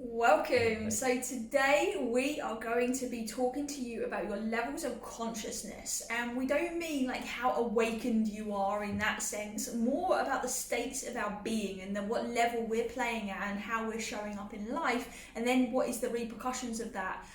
Welcome. So today we are going to be talking to you about your levels of consciousness, and we don't mean like how awakened you are in that sense, more about the states of our being and then what level we're playing at and how we're showing up in life, and then what is the repercussions of that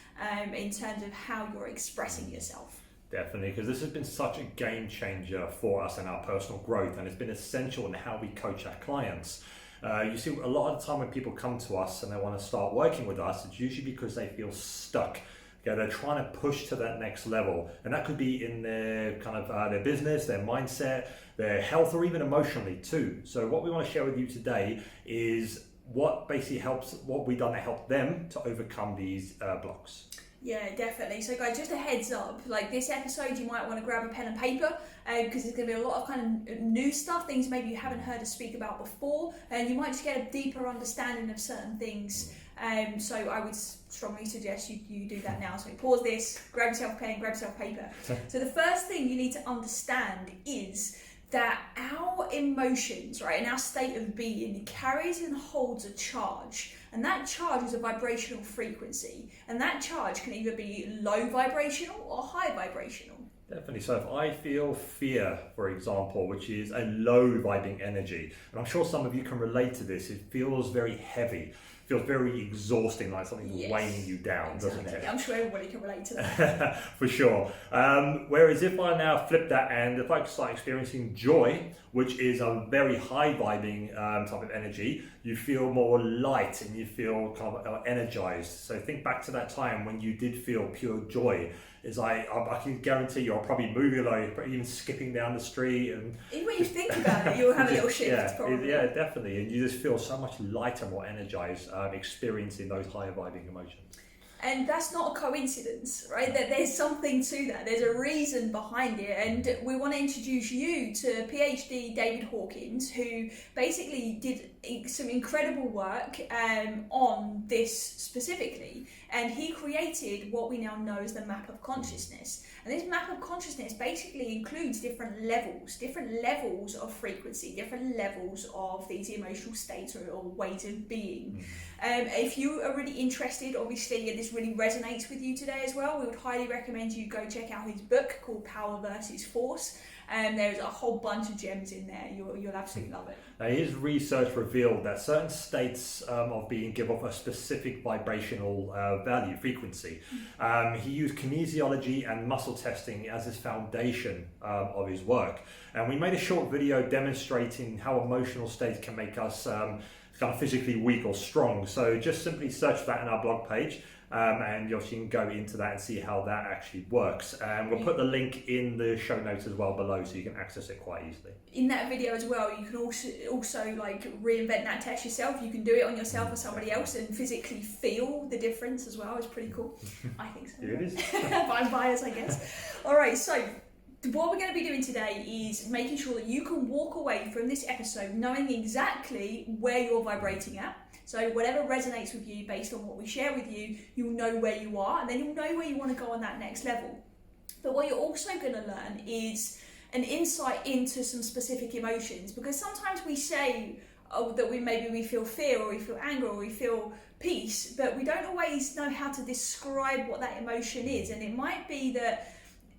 in terms of how you're expressing yourself. Definitely, because this has been such a game changer for us in our personal growth, and it's been essential in how we coach our clients. You see, a lot of the time when people come to us and they want to start working with us, it's usually because they feel stuck. Okay, they're trying to push to that next level, and that could be in their kind of their business, their mindset, their health, or even emotionally too. So what we want to share with you today is what basically helps, what we've done to help them to overcome these blocks. Yeah, definitely. So guys, just a heads up, like this episode, you might want to grab a pen and paper because there's going to be a lot of kind of new stuff, things maybe you haven't heard us speak about before, and you might just get a deeper understanding of certain things. So I would strongly suggest you do that now. So pause this, grab yourself a pen, grab yourself paper. So the first thing you need to understand is that our emotions, right, and our state of being carries and holds a charge. And that charge is a vibrational frequency. And that charge can either be low vibrational or high vibrational. Definitely. So if I feel fear, for example, which is a low vibing energy, and I'm sure some of you can relate to this, it feels very heavy. Feels very exhausting, like something's weighing you down, doesn't it? I'm sure everybody can relate to that. For sure. Whereas if I now flip that and if I start experiencing joy, which is a very high vibing type of energy, you feel more light and you feel kind of energized. So think back to that time when you did feel pure joy. I can guarantee you'll probably move your leg, even skipping down the street. And even when you think about it, you'll have a little shift. Probably. Yeah, definitely. And you just feel so much lighter, more energized, experiencing those higher vibing emotions. And that's not a coincidence, right? That there's something to that. There's a reason behind it. And we want to introduce you to PhD David Hawkins, who basically did some incredible work on this specifically. And he created what we now know as the map of consciousness. And this map of consciousness basically includes different levels of frequency, different levels of these emotional states or ways of being. If you are really interested, obviously, and this really resonates with you today as well, we would highly recommend you go check out his book called Power versus Force. There's a whole bunch of gems in there. You'll absolutely love it. Now, his research revealed that certain states of being give off a specific vibrational value, frequency. He used kinesiology and muscle testing as his foundation of his work. And we made a short video demonstrating how emotional states can make us kind of physically weak or strong. So just simply search that in our blog page. And you can go into that and see how that actually works. And we'll put the link in the show notes as well below so you can access it quite easily. In that video as well, you can also like reinvent that test yourself. You can do it on yourself or somebody else and physically feel the difference as well. It's pretty cool. I think so. It is. I'm biased, I guess. All right, so what we're going to be doing today is making sure that you can walk away from this episode knowing exactly where you're vibrating at. So whatever resonates with you based on what we share with you, you'll know where you are, and then you'll know where you want to go on that next level. But what you're also going to learn is an insight into some specific emotions, because sometimes we say that we feel fear or we feel anger or we feel peace, but we don't always know how to describe what that emotion is. And it might be that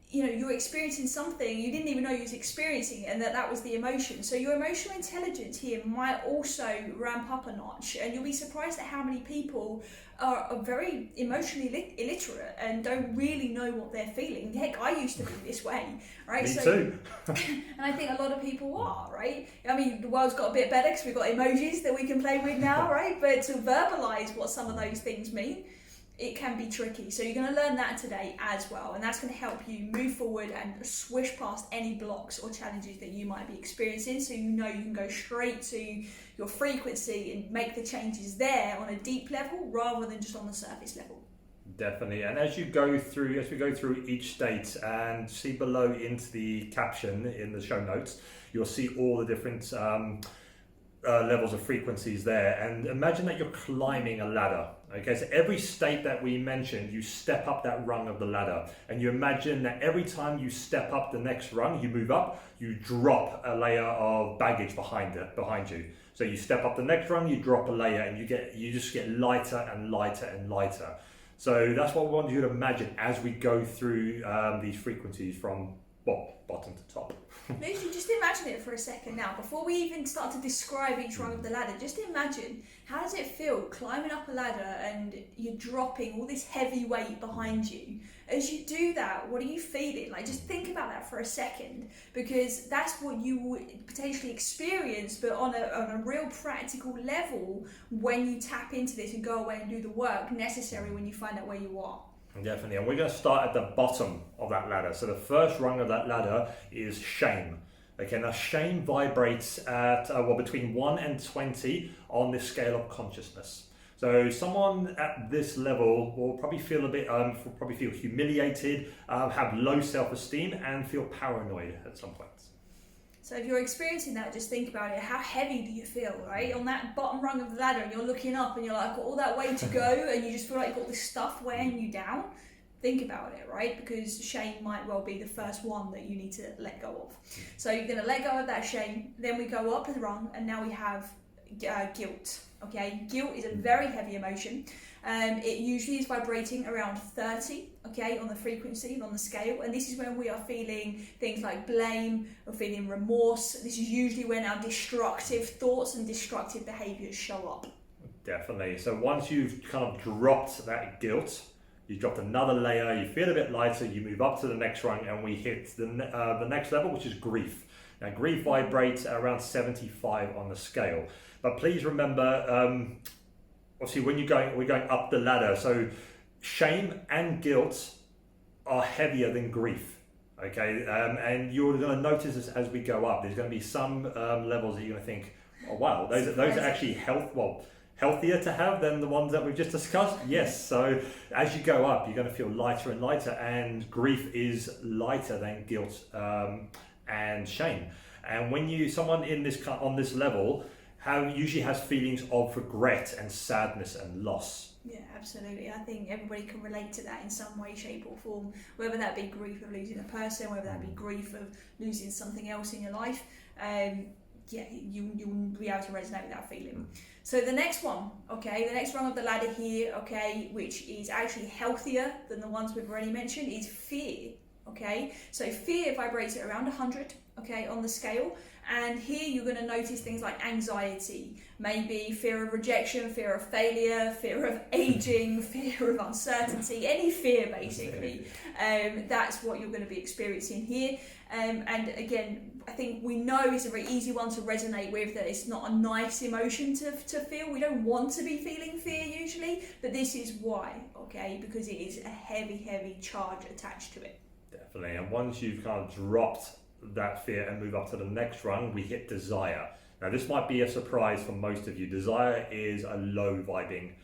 you're experiencing something you didn't even know you was experiencing it, and that was the emotion. So your emotional intelligence here might also ramp up a notch, and you'll be surprised at how many people are very emotionally illiterate and don't really know what they're feeling. Heck, I used to be this way, right? Me too. And I think a lot of people are, right? I mean, the world's got a bit better because we've got emojis that we can play with now, right? But to verbalize what some of those things mean, it can be tricky. So you're going to learn that today as well, and that's going to help you move forward and swish past any blocks or challenges that you might be experiencing, so you can go straight to your frequency and make the changes there on a deep level rather than just on the surface level. Definitely. And as we go through each state, and see below into the caption in the show notes, you'll see all the different levels of frequencies there, and imagine that you're climbing a ladder. Okay, so every state that we mentioned, you step up that rung of the ladder, and you imagine that every time you step up the next rung, you move up, you drop a layer of baggage behind you. So you step up the next rung, you drop a layer, and you just get lighter and lighter and lighter. So that's what we want you to imagine as we go through these frequencies from bottom to top. Literally, just imagine it for a second now. Before we even start to describe each rung of the ladder, just imagine, how does it feel climbing up a ladder and you're dropping all this heavy weight behind you? As you do that, what are you feeling? Like, just think about that for a second, because that's what you would potentially experience, but on a real practical level, when you tap into this and go away and do the work necessary when you find out where you are. Definitely, and we're going to start at the bottom of that ladder. So the first rung of that ladder is shame. Okay, now shame vibrates at between 1 and 20 on this scale of consciousness. So someone at this level will probably feel a bit, probably feel humiliated, have low self-esteem, and feel paranoid at some points. So if you're experiencing that, just think about it. How heavy do you feel, right? On that bottom rung of the ladder, and you're looking up and you're like, I've got all that way to go, and you just feel like you've got this stuff weighing you down. Think about it, right? Because shame might well be the first one that you need to let go of. So you're going to let go of that shame. Then we go up a rung, and now we have guilt. Okay, guilt is a very heavy emotion. It usually is vibrating around 30, okay, on the frequency, on the scale. And this is when we are feeling things like blame or feeling remorse. This is usually when our destructive thoughts and destructive behaviors show up. Definitely. So once you've kind of dropped that guilt, you dropped another layer, you feel a bit lighter, you move up to the next rung, and we hit the next level, which is grief. Now, grief vibrates at around 75 on the scale. But please remember, obviously, when we're going up the ladder, so shame and guilt are heavier than grief. Okay, and you're going to notice this as we go up. There's going to be some levels that you're going to think, oh wow, those are actually healthier to have than the ones that we've just discussed. Yes, so as you go up, you're going to feel lighter and lighter, and grief is lighter than guilt and shame. And when someone on this level usually has feelings of regret and sadness and loss. Yeah, absolutely. I think everybody can relate to that in some way, shape or form, whether that be grief of losing a person, whether that be grief of losing something else in your life. You'll be able to resonate with that feeling. So the next one, okay, the next rung of the ladder here, okay, which is actually healthier than the ones we've already mentioned, is fear. Okay, so fear vibrates at around 100, okay, on the scale. And here you're going to notice things like anxiety, maybe fear of rejection, fear of failure, fear of aging, fear of uncertainty, any fear basically. That's what you're going to be experiencing here. And again, I think we know it's a very easy one to resonate with, that it's not a nice emotion to feel. We don't want to be feeling fear usually, but this is why, okay, because it is a heavy, heavy charge attached to it. Definitely, and once you've kind of dropped that fear and move up to the next rung, we hit desire. Now this might be a surprise for most of you. Desire is a low vibing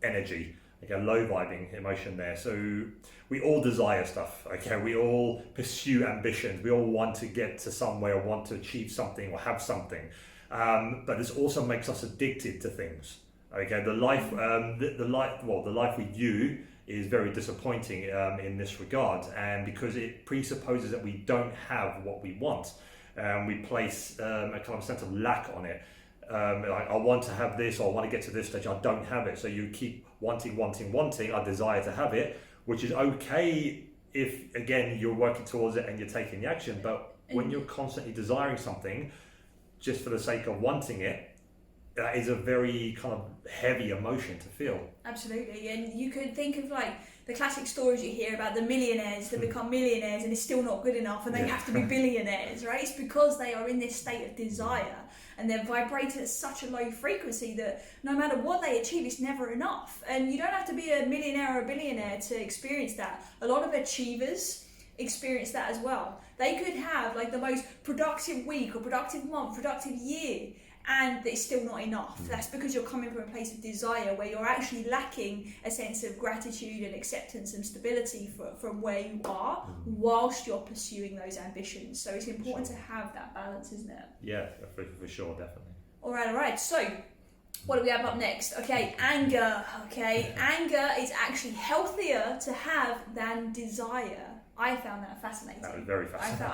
energy, like a low vibing emotion there. So we all desire stuff, okay? We all pursue ambitions. We all want to get to somewhere, want to achieve something or have something. But this also makes us addicted to things, okay? The life we do is very disappointing in this regard, and because it presupposes that we don't have what we want, we place a kind of sense of lack on it. Like, I want to have this, or I want to get to this stage, I don't have it. So you keep wanting, I desire to have it, which is okay if, again, you're working towards it and you're taking the action. But when you're constantly desiring something just for the sake of wanting it, that is a very kind of heavy emotion to feel. Absolutely, and you could think of like the classic stories you hear about the millionaires that become millionaires and it's still not good enough and they have to be billionaires, right? It's because they are in this state of desire and they're vibrating at such a low frequency that no matter what they achieve, it's never enough. And you don't have to be a millionaire or a billionaire to experience that. A lot of achievers experience that as well. They could have like the most productive week or productive month, productive year, and it's still not enough. That's because you're coming from a place of desire where you're actually lacking a sense of gratitude and acceptance and stability from where you are whilst you're pursuing those ambitions. So it's important to have that balance, isn't it? Yeah, for sure, definitely. All right. So what do we have up next? Okay, anger. Okay, anger is actually healthier to have than desire. I found that fascinating. That was very fascinating.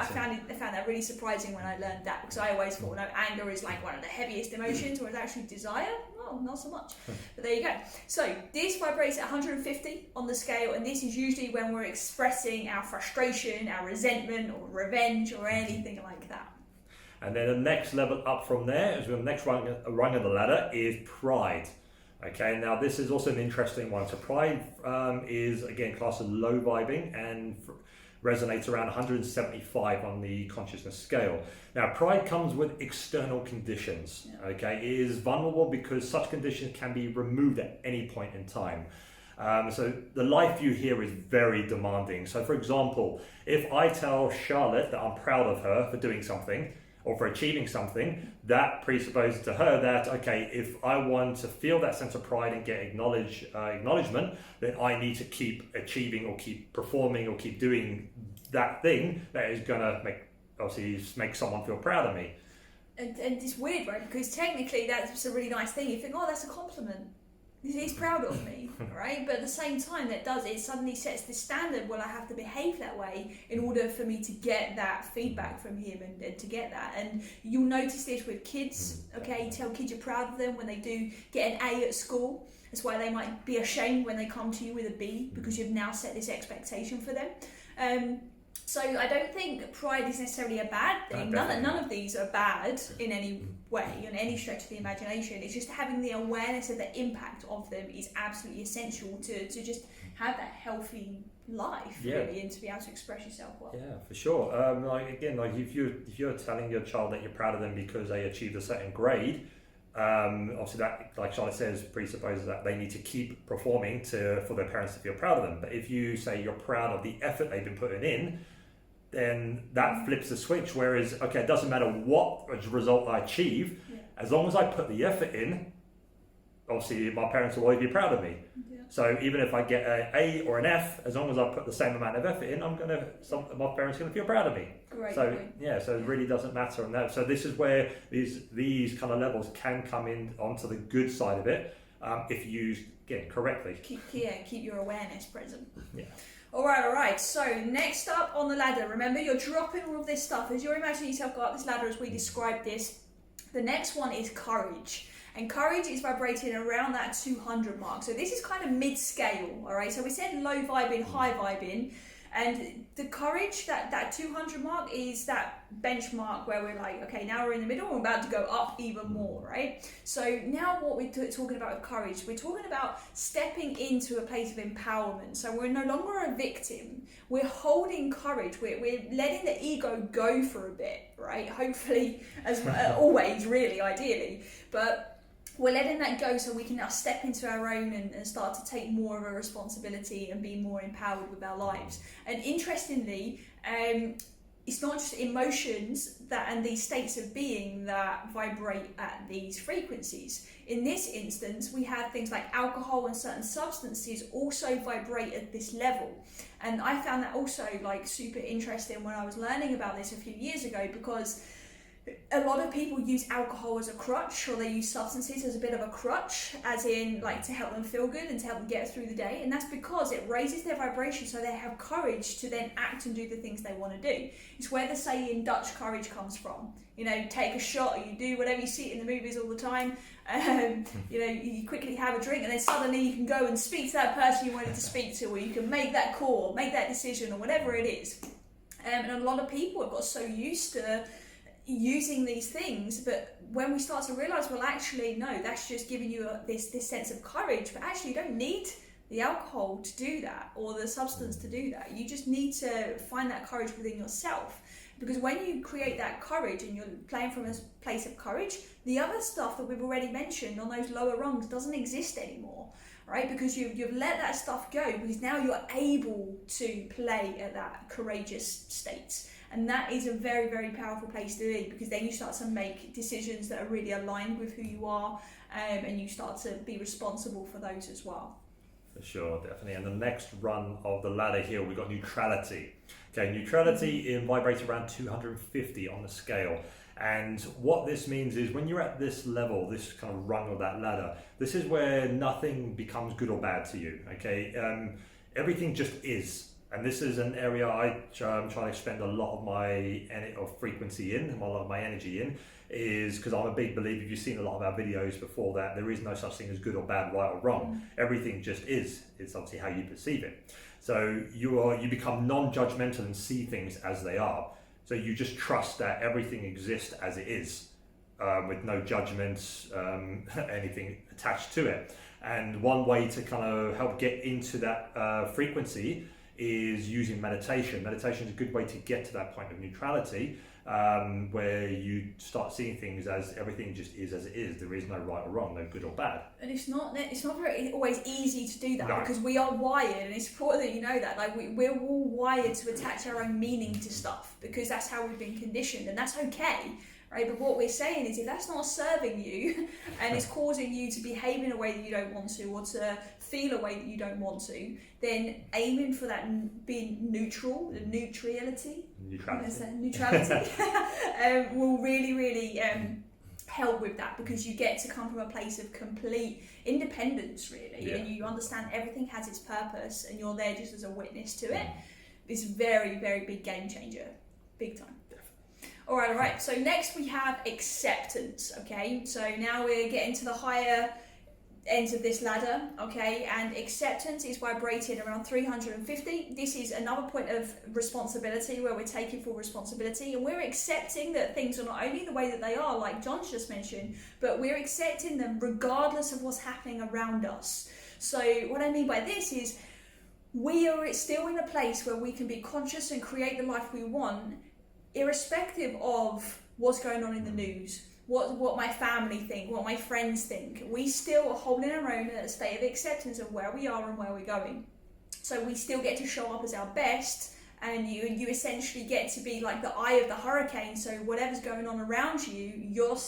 I found that really surprising when I learned that, because I always thought, no, anger is like one of the heaviest emotions, whereas actually desire, well, not so much. But there you go. So this vibrates at 150 on the scale, and this is usually when we're expressing our frustration, our resentment, or revenge, or anything like that. And then the next level up from there, is the next rung of the ladder, is pride. Okay, now this is also an interesting one. So pride is, again, classed as low vibing and resonates around 175 on the consciousness scale. Now, pride comes with external conditions. Okay, it is vulnerable because such conditions can be removed at any point in time. So the life view here is very demanding. So, for example, if I tell Charlotte that I'm proud of her for doing something, or for achieving something, that presupposes to her that, okay, if I want to feel that sense of pride and get acknowledgement, then I need to keep achieving or keep performing or keep doing that thing that is going to make someone feel proud of me. And it's weird, right? Because technically that's a really nice thing. You think, oh, that's a compliment. He's proud of me, right? But at the same time, it suddenly sets the standard. Well, I have to behave that way in order for me to get that feedback from him and to get that. And you'll notice this with kids. Okay, tell kids you're proud of them when they do get an A at school. That's why they might be ashamed when they come to you with a B, because you've now set this expectation for them. So I don't think pride is necessarily a bad thing. None of these are bad in any way, in any stretch of the imagination. It's just having the awareness of the impact of them is absolutely essential to just have that healthy life, really, and to be able to express yourself well. Yeah, for sure. If you're telling your child that you're proud of them because they achieved a certain grade, obviously that, like Charlotte says, presupposes that they need to keep performing for their parents to feel proud of them. But if you say you're proud of the effort they've been putting in, then that flips the switch. Whereas, okay, it doesn't matter what result I achieve, as long as I put the effort in, obviously my parents will always be proud of me. So even if I get an A or an F, as long as I put the same amount of effort in, my parents are going to feel proud of me. Great so point. So it really doesn't matter on that. So this is where these kind of levels can come in onto the good side of it, if used again correctly. Keep your awareness present. Yeah. All right. So next up on the ladder, remember you're dropping all of this stuff as you're imagining yourself go up this ladder as we described this. The next one is courage. And courage is vibrating around that 200 mark. So this is kind of mid-scale, all right? So we said low vibing, high vibing. And the courage, that 200 mark is that benchmark where we're like, okay, now we're in the middle, we're about to go up even more, right? So now what we're talking about with courage, we're talking about stepping into a place of empowerment. So we're no longer a victim. We're holding courage. We're letting the ego go for a bit, right? Hopefully, as always, really, ideally. But we're letting that go so we can now step into our own and start to take more of a responsibility and be more empowered with our lives. And interestingly, it's not just emotions and these states of being that vibrate at these frequencies. In this instance, we have things like alcohol and certain substances also vibrate at this level. And I found that also super interesting when I was learning about this a few years ago, because a lot of people use alcohol as a crutch, or they use substances as a bit of a crutch, as in to help them feel good and to help them get through the day. And that's because it raises their vibration so they have courage to then act and do the things they want to do. It's where the saying Dutch courage comes from. Take a shot, or you do whatever you see in the movies all the time. You quickly have a drink and then suddenly you can go and speak to that person you wanted to speak to, or you can make that call, make that decision, or whatever it is. And a lot of people have got so used to using these things, but when we start to realize, well, actually no, that's just giving you this sense of courage, but actually you don't need the alcohol to do that, or the substance to do that. You just need to find that courage within yourself, because when you create that courage and you're playing from a place of courage, the other stuff that we've already mentioned on those lower rungs doesn't exist anymore, right? Because you've let that stuff go, because now you're able to play at that courageous state. And that is a very, very powerful place to be, because then you start to make decisions that are really aligned with who you are, and you start to be responsible for those as well. For sure, definitely. And the next run of the ladder here, we've got neutrality. Okay, neutrality vibrates around 250 on the scale. And what this means is when you're at this level, this kind of rung of that ladder, this is where nothing becomes good or bad to you. Okay, everything just is. And this is an area I try to spend a lot of my frequency in, a lot of my energy in, is because I'm a big believer, you've seen a lot of our videos before, that there is no such thing as good or bad, right or wrong. Everything just is. It's obviously how you perceive it. So you become non-judgmental and see things as they are. So you just trust that everything exists as it is, with no judgments, anything attached to it. And one way to kind of help get into that frequency is using meditation. Meditation is a good way to get to that point of neutrality, where you start seeing things as everything just is as it is. There is no right or wrong, no good or bad. And it's not very always easy to do that, no. Because we are wired, and it's important that you know that. Like we're all wired to attach our own meaning to stuff because that's how we've been conditioned, and that's okay. Right, but what we're saying is if that's not serving you and it's causing you to behave in a way that you don't want to, or to feel a way that you don't want to, then aiming for that being neutral, the neutrality will really, really help with that, because you get to come from a place of complete independence, really, and you understand everything has its purpose and you're there just as a witness to it. It's a very, very big game changer, big time. All right. So next we have acceptance. Okay, so now we're getting to the higher ends of this ladder. Okay, and acceptance is vibrating around 350. This is another point of responsibility where we're taking full responsibility and we're accepting that things are not only the way that they are, like John's just mentioned, but we're accepting them regardless of what's happening around us. So what I mean by this is we are still in a place where we can be conscious and create the life we want, irrespective of what's going on in the news, what my family think, what my friends think. We still are holding our own in a state of acceptance of where we are and where we're going. So we still get to show up as our best, and you essentially get to be like the eye of the hurricane. So whatever's going on around you, you're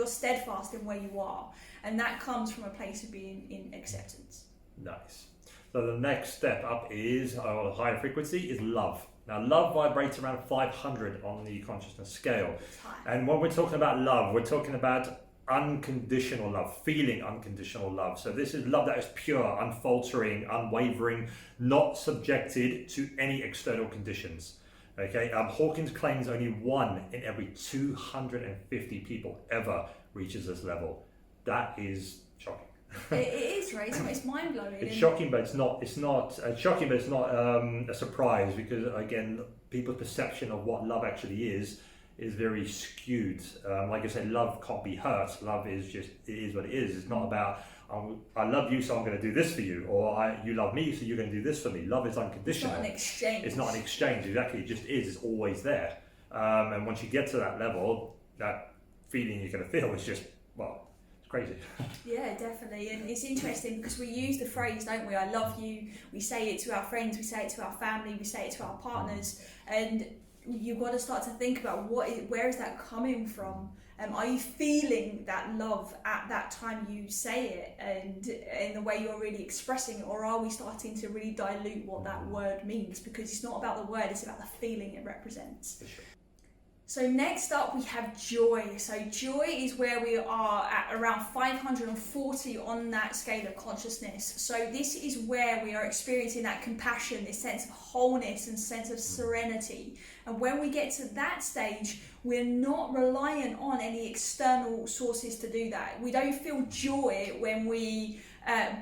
steadfast in where you are, and that comes from a place of being in acceptance. Nice. So the next step up is, on a higher frequency, is love. Now, love vibrates around 500 on the consciousness scale. And when we're talking about love, we're talking about unconditional love, feeling unconditional love. So this is love that is pure, unfaltering, unwavering, not subjected to any external conditions. Okay, Hawkins claims only 1 in every 250 people ever reaches this level. That is shocking. It is, right? It's mind blowing. It's shocking, but it's not shocking, but it's not a surprise, because again, people's perception of what love actually is very skewed. Like I said, love can't be hurt. Love is just, it is what it is. It's not about I love you, so I'm going to do this for you, or you love me, so you're going to do this for me. Love is unconditional. It's not an exchange. It's not an exchange. Exactly, it just is. It's always there. And once you get to that level, that feeling you're going to feel is just, well, crazy. Yeah, definitely. And it's interesting because we use the phrase, don't we? I love you. We say it to our friends, we say it to our family, we say it to our partners, and you've got to start to think about where is that coming from? Are you feeling that love at that time you say it, and in the way you're really expressing it, or are we starting to really dilute what that word means? Because it's not about the word, it's about the feeling it represents. For sure. So next up we have joy. So joy is where we are at around 540 on that scale of consciousness. So this is where we are experiencing that compassion, this sense of wholeness and sense of serenity. And when we get to that stage, we're not reliant on any external sources to do that. We don't feel joy when we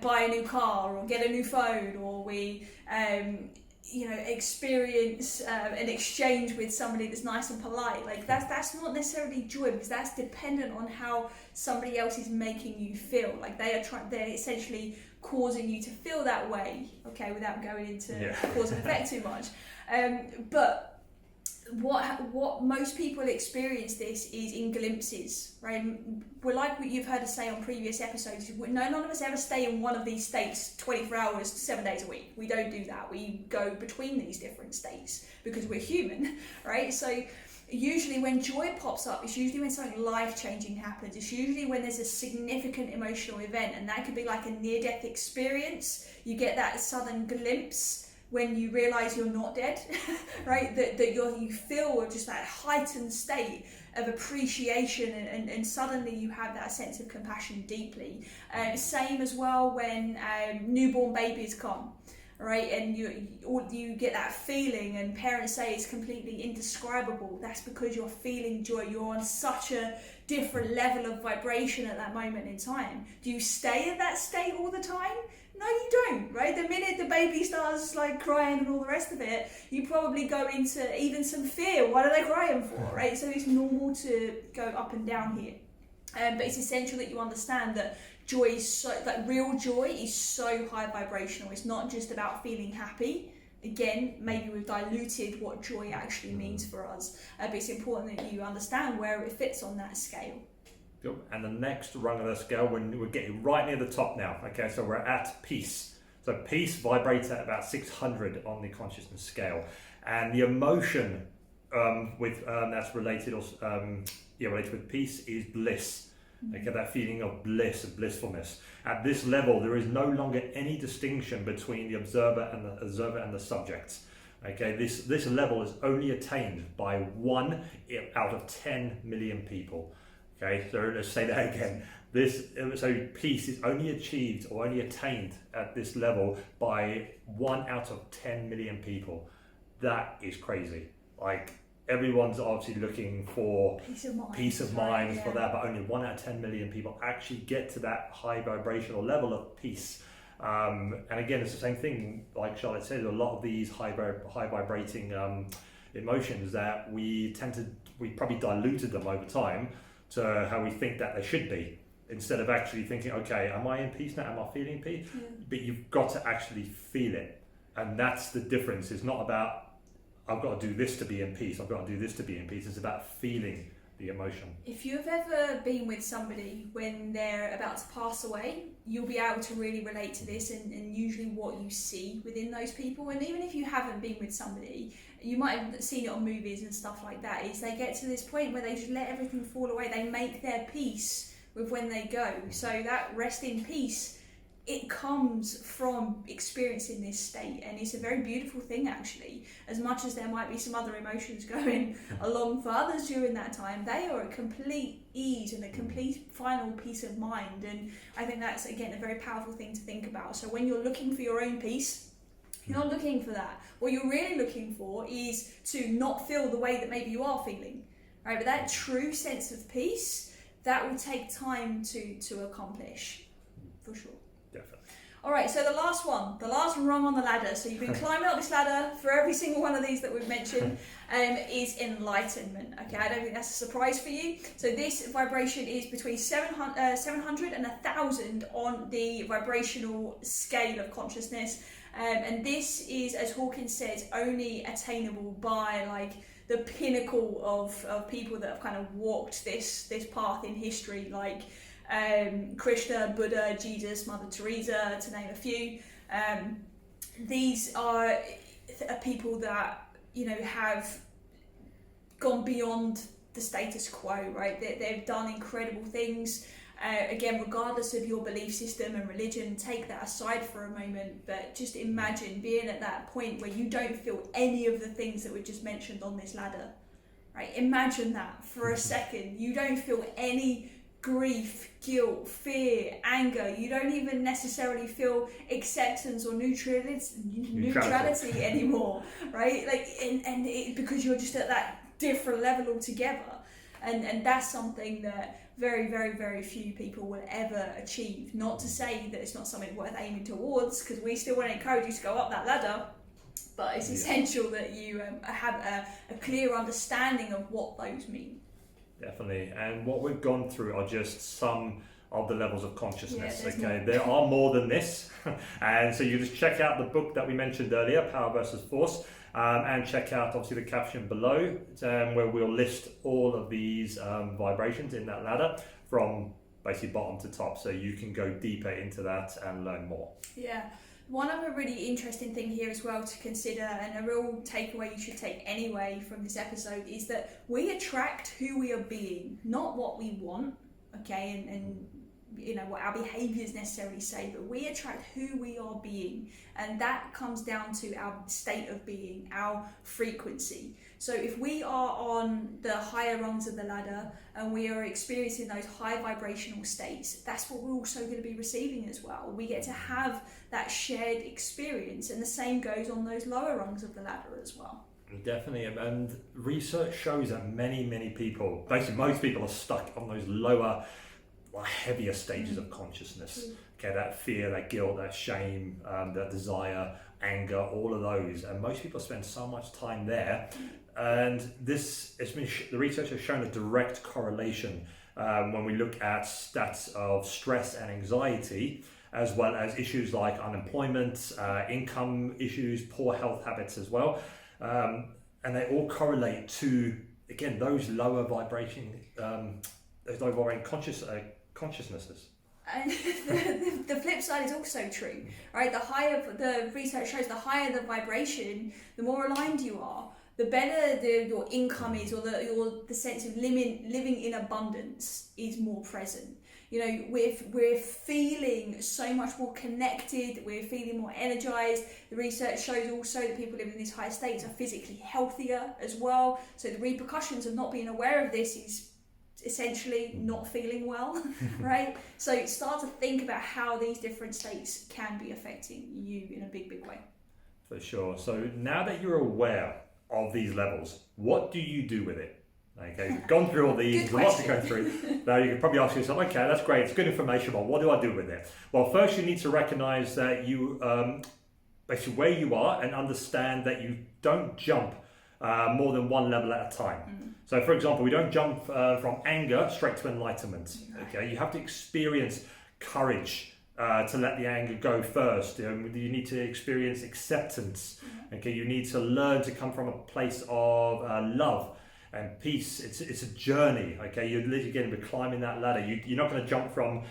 buy a new car or get a new phone, or we experience an exchange with somebody that's nice and polite. Like that's not necessarily joy, because that's dependent on how somebody else is making you feel. Like they're essentially causing you to feel that way, okay, without going into cause and effect too much. But what most people experience this is in glimpses, right? We're like what you've heard us say on previous episodes. None of us ever stay in one of these states 24 hours, 7 days a week. We don't do that. We go between these different states because we're human, right? So usually when joy pops up, it's usually when something life-changing happens. It's usually when there's a significant emotional event, and that could be like a near-death experience. You get that sudden glimpse when you realise you're not dead, right? That you feel just that heightened state of appreciation, and suddenly you have that sense of compassion deeply. Same as well when newborn babies come, right? And you get that feeling, and parents say it's completely indescribable. That's because you're feeling joy. You're on such a different level of vibration at that moment in time. Do you stay at that state all the time? No, you don't, right? The minute the baby starts like crying and all the rest of it, you probably go into even some fear. What are they crying for, right? So it's normal to go up and down here. But it's essential that you understand that joy is so, like real joy is so high vibrational. It's not just about feeling happy. Again, maybe we've diluted what joy actually means for us. But it's important that you understand where it fits on that scale. Cool. And the next rung of the scale, we're getting right near the top now. Okay, so we're at peace. So peace vibrates at about 600 on the consciousness scale, and the emotion that's related related with peace is bliss. Okay, that feeling of bliss, of blissfulness. At this level, there is no longer any distinction between the observer and the subject. Okay, this level is only attained by 1 out of 10 million people. Okay, so let's say that again. So peace is only achieved or only attained at this level by 1 out of 10 million people. That is crazy. Like, everyone's obviously looking for peace of mind for that, but only 1 out of 10 million people actually get to that high vibrational level of peace. And again, it's the same thing, like Charlotte said, a lot of these high vibrating emotions that we probably diluted them over time to how we think that they should be, instead of actually thinking, okay, am I in peace now? Am I feeling peace? Yeah. But you've got to actually feel it. And that's the difference. It's not about, I've got to do this to be in peace, I've got to do this to be in peace. It's about feeling the emotion. If you've ever been with somebody when they're about to pass away, you'll be able to really relate to this and usually what you see within those people. And even if you haven't been with somebody, you might have seen it on movies and stuff like that, is they get to this point where they just let everything fall away. They make their peace with when they go. So that rest in peace, it comes from experiencing this state, and it's a very beautiful thing actually. As much as there might be some other emotions going along for others during that time, they are a complete ease and a complete final peace of mind. And I think that's, again, a very powerful thing to think about. So when you're looking for your own peace, you're not looking for that. What you're really looking for is to not feel the way that maybe you are feeling, right? But that true sense of peace, that will take time to accomplish, for sure. Definitely. All right, so the last rung on the ladder. So you've been climbing up this ladder for every single one of these that we've mentioned, is enlightenment. Okay, I don't think that's a surprise for you. So this vibration is between 700 and 1,000 on the vibrational scale of consciousness. And this is, as Hawkins says, only attainable by like the pinnacle of people that have kind of walked this path in history, like Krishna, Buddha, Jesus, Mother Teresa, to name a few. These are people that, you know, have gone beyond the status quo, right? They've done incredible things. Again, regardless of your belief system and religion, take that aside for a moment, but just imagine being at that point where you don't feel any of the things that we've just mentioned on this ladder, right? Imagine that for a second. You don't feel any grief, guilt, fear, anger. You don't even necessarily feel acceptance or neutrality anymore, right? Like, because you're just at that different level altogether. And that's something that very, very, very few people will ever achieve. Not to say that it's not something worth aiming towards, because we still want to encourage you to go up that ladder, but it's essential that you have a clear understanding of what those mean. Definitely. And what we've gone through are just some of the levels of consciousness. There are more than this. And so you just check out the book that we mentioned earlier, Power versus Force, and check out obviously the caption below, where we'll list all of these vibrations in that ladder from basically bottom to top, so you can go deeper into that and learn more. Yeah. One other really interesting thing here as well to consider, and a real takeaway you should take anyway from this episode, is that we attract who we are being, not what we want, okay? And what our behaviors necessarily say, but we attract who we are being, and that comes down to our state of being, our frequency. So if we are on the higher rungs of the ladder and we are experiencing those high vibrational states, that's what we're also going to be receiving as well. We get to have that shared experience, and the same goes on those lower rungs of the ladder as well. Definitely, and research shows that many people, basically most people, are stuck on those lower, heavier stages of consciousness. Okay, that fear, that guilt, that shame, that desire, anger, all of those, and most people spend so much time there. And this, the research has shown a direct correlation when we look at stats of stress and anxiety, as well as issues like unemployment, income issues, poor health habits as well. And they all correlate to, again, those lower vibrating consciousnesses. And the flip side is also true, right? The research shows the higher the vibration, the more aligned you are, the better your income is, or the sense of living in abundance is more present. We're feeling so much more connected, we're feeling more energized. The research shows also that people living in these high states are physically healthier as well. So the repercussions of not being aware of this is essentially not feeling well, right? So start to think about how these different states can be affecting you in a big way. For sure. So now that you're aware of these levels, what do you do with it? Okay, you've gone through all these, there's lots to go through. Now you can probably ask yourself, okay, that's great, it's good information, but what do I do with it? Well, first you need to recognize that you, basically where you are, and understand that you don't jump more than one level at a time. So for example, we don't jump from anger straight to enlightenment. Okay, you have to experience courage to let the anger go first. You need to experience acceptance. Okay, you need to learn to come from a place of love and peace. It's a journey. Okay, you're literally going to be climbing that ladder. You're not going to jump from,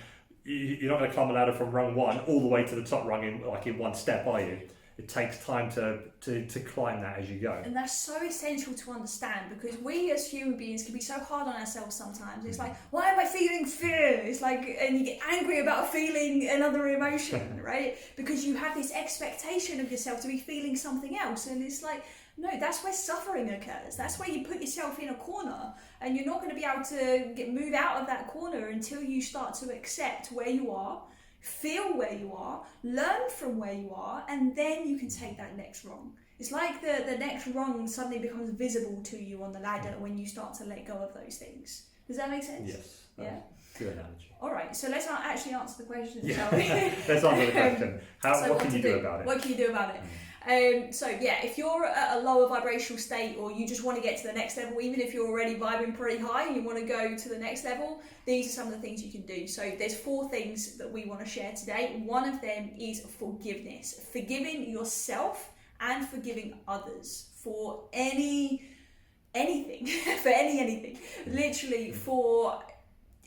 you're not going to climb a ladder from rung one all the way to the top rung in one step, are you? It takes time to climb that as you go. And that's so essential to understand, because we as human beings can be so hard on ourselves sometimes. It's like, why am I feeling fear? It's like, and you get angry about feeling another emotion, right? Because you have this expectation of yourself to be feeling something else. And it's like, no, that's where suffering occurs. That's where you put yourself in a corner, and you're not going to be able to move out of that corner until you start to accept where you are, feel where you are, learn from where you are, and then you can take that next rung. It's like the next rung suddenly becomes visible to you on the ladder when you start to let go of those things. Does that make sense? Yes. Yeah. Good analogy. All right, so let's actually answer the question, Yeah. shall we? Let's answer the question. What can you do about it? What can you do about it? So yeah, if you're at a lower vibrational state, or you just want to get to the next level, even if you're already vibing pretty high and you want to go to the next level, these are some of the things you can do. So there's 4 things that we want to share today. One of them is forgiveness. Forgiving yourself and forgiving others for anything, for anything, literally for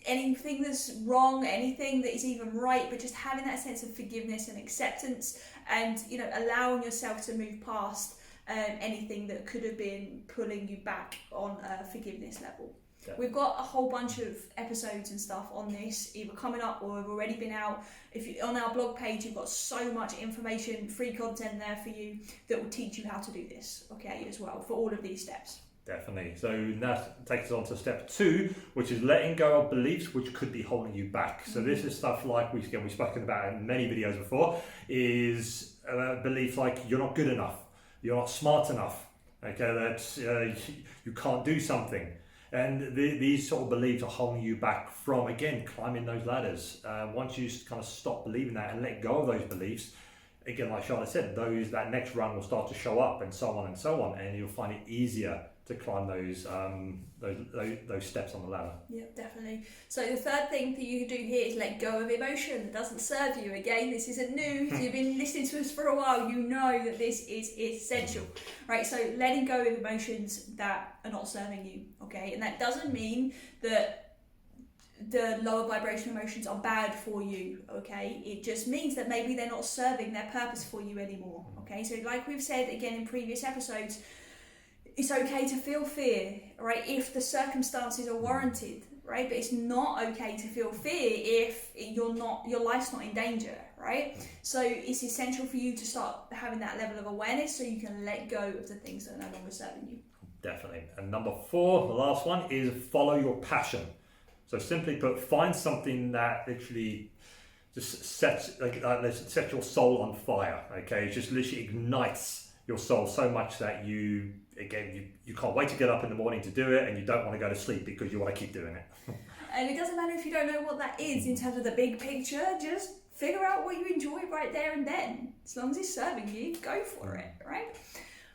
anything that's wrong, anything that is even right, but just having that sense of forgiveness and acceptance, and allowing yourself to move past anything that could have been pulling you back on a forgiveness level. Yeah. We've got a whole bunch of episodes and stuff on this, either coming up or have already been out. If you on our blog page, you've got so much information, free content there for you that will teach you how to do this, okay, as well, for all of these steps. Definitely. So that takes us on to step 2, which is letting go of beliefs which could be holding you back. So this is stuff like we've spoken about in many videos before, is beliefs like you're not good enough, you're not smart enough, okay, that you can't do something. And these sort of beliefs are holding you back from, again, climbing those ladders. Once you kind of stop believing that and let go of those beliefs, again, like Charlotte said, that next rung will start to show up, and so on, and you'll find it easier to climb those steps on the ladder. Yeah, definitely. So the third thing that you can do here is let go of emotion that doesn't serve you. Again, this isn't new. If you've been listening to us for a while, you know that this is essential, right? So letting go of emotions that are not serving you, okay? And that doesn't mean that the lower vibration emotions are bad for you, okay? It just means that maybe they're not serving their purpose for you anymore, okay? So like we've said again in previous episodes, it's okay to feel fear, right, if the circumstances are warranted. right? But it's not okay to feel fear if your life's not in danger, right? So it's essential for you to start having that level of awareness so you can let go of the things that are no longer serving you. Definitely. And number 4, the last one, is follow your passion. So simply put, find something that literally just sets your soul on fire. Okay, it just literally ignites your soul so much that you can't wait to get up in the morning to do it, and you don't want to go to sleep because you want to keep doing it. And it doesn't matter if you don't know what that is in terms of the big picture. Just figure out what you enjoy right there and then. As long as it's serving you, go for it, right?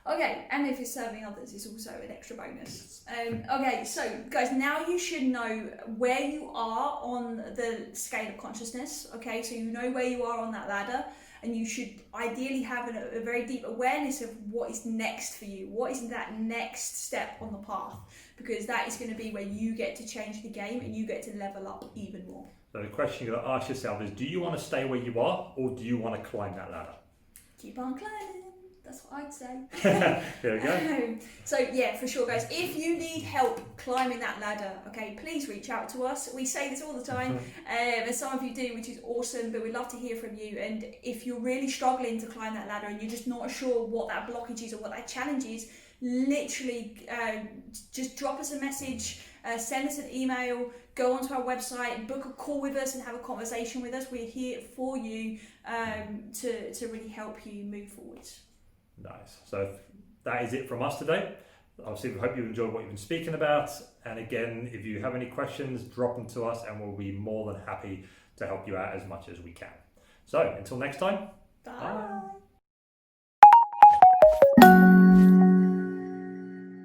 Okay, and if it's serving others, it's also an extra bonus. Okay, so guys, now you should know where you are on the scale of consciousness. Okay, so you know where you are on that ladder, and you should ideally have a very deep awareness of what is next for you. What is that next step on the path? Because that is going to be where you get to change the game and you get to level up even more. So the question you've got to ask yourself is, do you want to stay where you are, or do you want to climb that ladder? Keep on climbing. That's what I'd say. There we go. So yeah, for sure, guys, if you need help climbing that ladder, okay, please reach out to us. We say this all the time, and some of you do, which is awesome, but we'd love to hear from you. And if you're really struggling to climb that ladder and you're just not sure what that blockage is or what that challenge is, literally just drop us a message, send us an email, go onto our website, book a call with us and have a conversation with us. We're here for you to really help you move forwards. Nice. So that is it from us today. Obviously, we hope you enjoyed what you've been speaking about. And again, if you have any questions, drop them to us and we'll be more than happy to help you out as much as we can. So until next time. Bye.